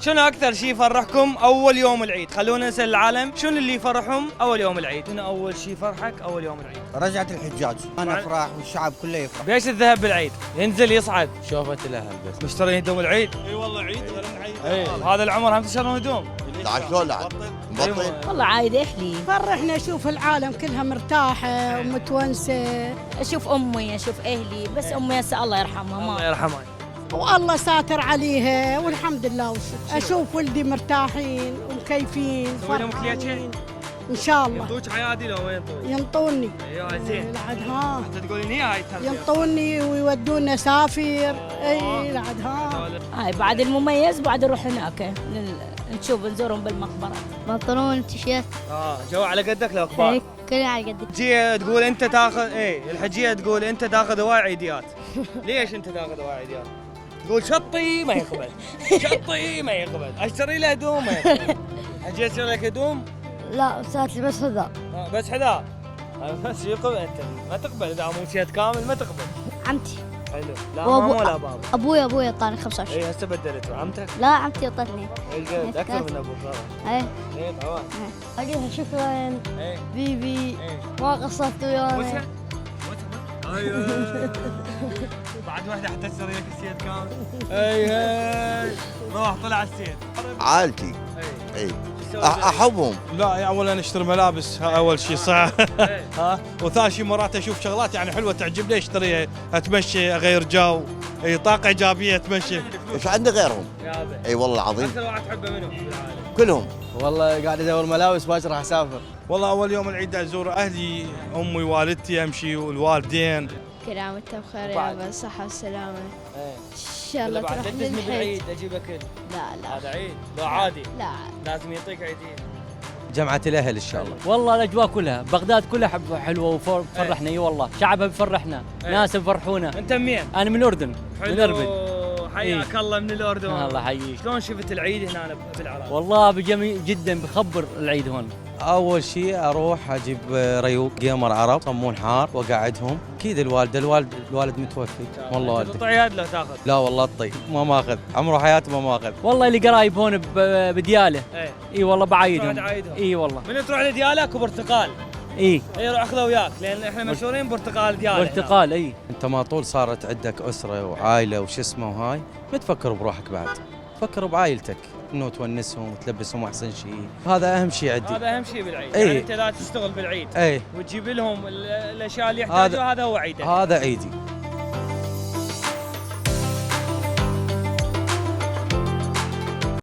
شنو اكثر شيء يفرحكم اول يوم العيد؟ خلونا نسال العالم شنو اللي يفرحهم اول يوم العيد؟ شنو اول شيء يفرحك اول يوم العيد؟ رجعة الحجاج، انا افراح والشعب كله يفرح. بيش الذهب بالعيد؟ ينزل يصعد شوفة الاهل بس. مشترين هدوم العيد؟ اي والله عيد غير عيد. هذا العمر هم تشترون هدوم؟ لا شلون لا مبطل. والله عايد اهلي. فرحنا اشوف العالم كلها مرتاحه ومتونسه. اشوف امي اشوف اهلي، بس امي هسه الله يرحمها الله ما يرحمها. والله ساتر عليها والحمد لله والشكر. اشوف ولدي مرتاحين ومكيفين تسوي لهم كليتشين؟ ان شاء الله. ينطوك عيادي لو وين ينطوك؟ ينطوني. ايوه زين. لعد ها انت تقولين هي هاي التربيه. ينطوني ويودونا سافر. اي لعد ها. هاي بعد المميز، بعد نروح هناك نشوف نزورهم بالمقبره. بنطلون تيشيرت جو على قدك لو كبار. كلنا على قدك. الحجيه تقول انت تاخذ الحجيه تقول انت تاخذ هواي عيديات. ليش انت تاخذ هواي عيديات؟ تقول شطي ما يقبل. شطي ما يقبل. اشتري له هدوم ما يقبل. الحجيه تشتري لك هدوم؟ لا صارت لي بس حذاء. بس حذاء. بس يقبل انت ما تقبل اذا مو سيت كامل ما تقبل. عمتي. حلو. لا ماما ولا بابا. ابوي اعطاني 25. اي هسه بدلت عمتك؟ لا عمتي اعطتني. الجد اكثر من ابوك والله. ايه طبعا. اقولها شكرا ايه بيبي ايه ما قصرت ويانا. وسه ايوه. بعد واحده حتى تشتري لك السيد كامل. اي روح طلع السيد. عائلتي اي احبهم. لا اولا اشتري ملابس اول شيء صح. ها وثاني شيء مرات اشوف شغلات يعني حلوه تعجبني اشتريها، اتمشي اغير جو، اي طاقه ايجابيه اتمشي. ايش عندي غيرهم؟ يابا اي والله العظيم اكثر واحد تحبه منو بالعالم؟ كلهم. والله قاعد ادور ملابس باكر راح اسافر. والله اول يوم العيد ازور اهلي، امي والدتي امشي والوالدين. كل عام وانت بخير يا وبعد. رب الصحة والسلامة. ايه ان شاء الله بعد تروح تدزني للحج. بالعيد اجيب اكل. لا لا هذا عيد لو عادي لا. لازم يعطيك عيدين. جمعة الاهل ان شاء الله. والله الاجواء كلها بغداد كلها حلوه وفرحنا. اي والله شعبها بفرحنا، ناس بفرحونا. انت منين؟ انا من الاردن. من اربد. حياك الله من الاردن. الله يحييك. شلون شفت العيد هنا بالعراق؟ والله بجميل جدا، بخبر العيد هون. اول شيء اروح اجيب ريوق جيمر عرب صمون حار واقعدهم. اكيد الوالد متوفي. والله والدي تطيع يد لو تاخذ؟ لا والله الطي ما ماخذ عمره حياته ما ماخذ. والله اللي قرايب هون بدياله. اي والله بعايدهم. اي والله. من تروح لديالك وبرتقال. اي روح اخذه وياك لان احنا مشهورين برتقال ديالة. برتقال. اي انت ما طول صارت عندك اسره وعائله وش اسمه وهاي، ما تفكر بروحك بعد، فكر بعائلتك انه تونسهم وتلبسهم احسن شيء. هذا اهم شيء عندي. هذا اهم شيء بالعيد. أي. يعني انت لا تشتغل بالعيد. اي وتجيب لهم الاشياء اللي يحتاجوها. هذا هو عيدك. هذا عيدي.